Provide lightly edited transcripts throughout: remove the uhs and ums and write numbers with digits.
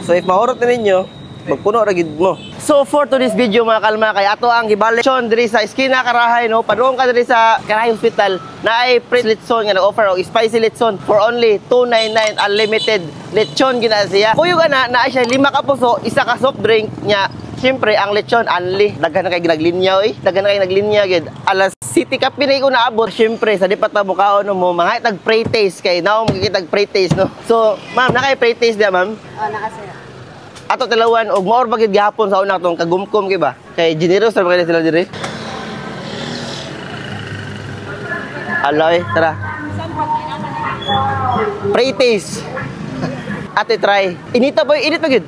So if mahurot na ninyo, magpuno ra gid mo. So for today's video mga kalma, kay ato ang gibalik lechon diri sa Esquina Karahay, no. Padung ka diri sa Karahay Hospital na ay free lechon nga nag-offer og spicy lechon for only 299 unlimited lechon gina siya. Kuyo na siya 5 ka puso, isa ka soft drink nya. Siyempre ang lechon only daghan na kay ginaglinyaw daghan na kay naglinya gid. Alas City Cup pinay ko naabot. Siyempre sa di pa ta mukaon mo mga tag pre taste kay naong makikita pre taste, no. So ma'am, nakay pre taste dia ma'am? Oh, nakasira. Ato talawan og more bagid gihapon sa una tong kagumkom kay ba? Kay generous ra ba sila diri? Aloy, tara. Pre-taste. Ate try. Inita boy, init bagid.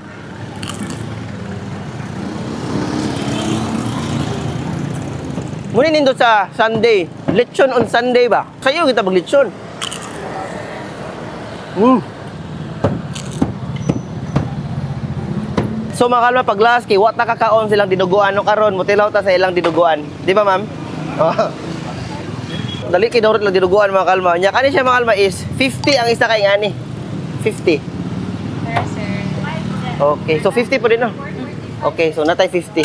Muna nindot sa Sunday. Lechon on Sunday ba? Sayo kita mag-lechon. So mga kalma, pag last kay wat nakakaon silang dinuguan no karon, mutilaw ta sa ilang dinuguan. Di ba ma'am? Oh. Dali kay dorot lang dinuguan mga kalma. Nya kani siya mga kalma is 50 ang isa kay ngani. 50. Sir. Okay, so 50 po din no. Okay, so natay 50.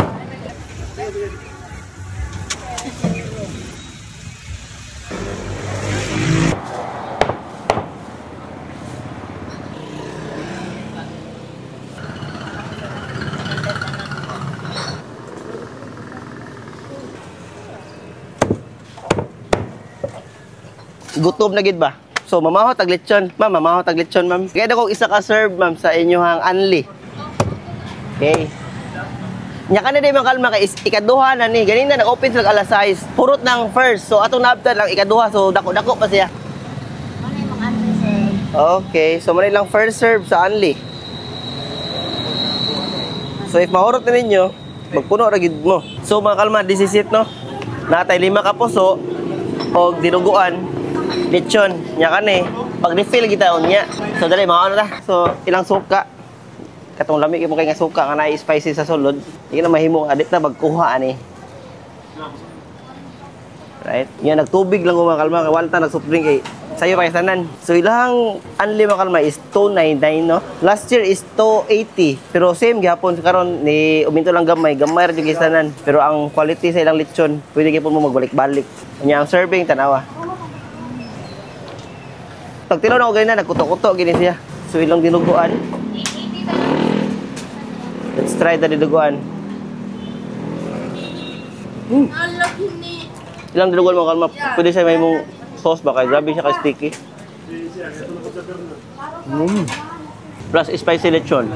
Gutom na gid ba? So mamaho tag lechon. Ma'am, mamaho tag lechon, ma'am. Kaya dako isa ka serve, ma'am, sa inyohang anli. Okay. Nya kana day mga kalma kay ikaduha na ni. Ganin na nag-open sila alas 6. Purot ng first. So atong naabtan lang ikaduha. So dako-dako pa siya. Ano yung mga anli, sir? Okay, so muna lang first serve sa anli. So if mahurot na ninyo, magpuno ra gid mo. So mga kalma, this is it, no. Natay 5 ka puso og dinuguan. Lechon, nya kani. Pag refill kita unya. So dali mga ano ta. So ilang suka. Katong lami kay mo kay nga suka nga naay spicy sa sulod. Di na mahimo adit na bagkuha ani. Right? Nya nagtubig lang mga kalma, kay walta nag soft drink kay sayo pa tanan. So ilang anli mga kalma is 299, no. Last year is 280. Pero same gyapon karon ni uminto lang gamay ra jud tanan. Pero ang quality sa ilang lechon, pwede gyapon mo magbalik-balik. Nya ang serving tanawa. Pag tinaw ko ganyan, nagkuto-kuto gini siya. So ilang dinuguan. Let's try the dinuguan. Ilang dinuguan mo kalma. Pwede siya may mong sauce ba kay grabe siya kay sticky. Plus spicy lechon.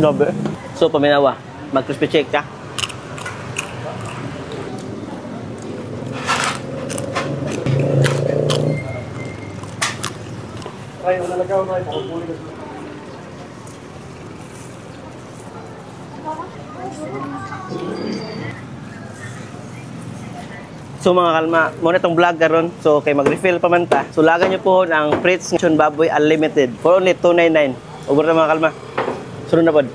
Grabe. So paminawa, mag-crispy check ka. Ay, wala nagaw na ito. Pagpuli ka. So mga kalma, muna itong vlog karon. So kay mag-refill pa man ta. So lagan nyo po ang Fritz Lechon Baboy Unlimited for only 299. Over na mga kalma. Sunod na pod.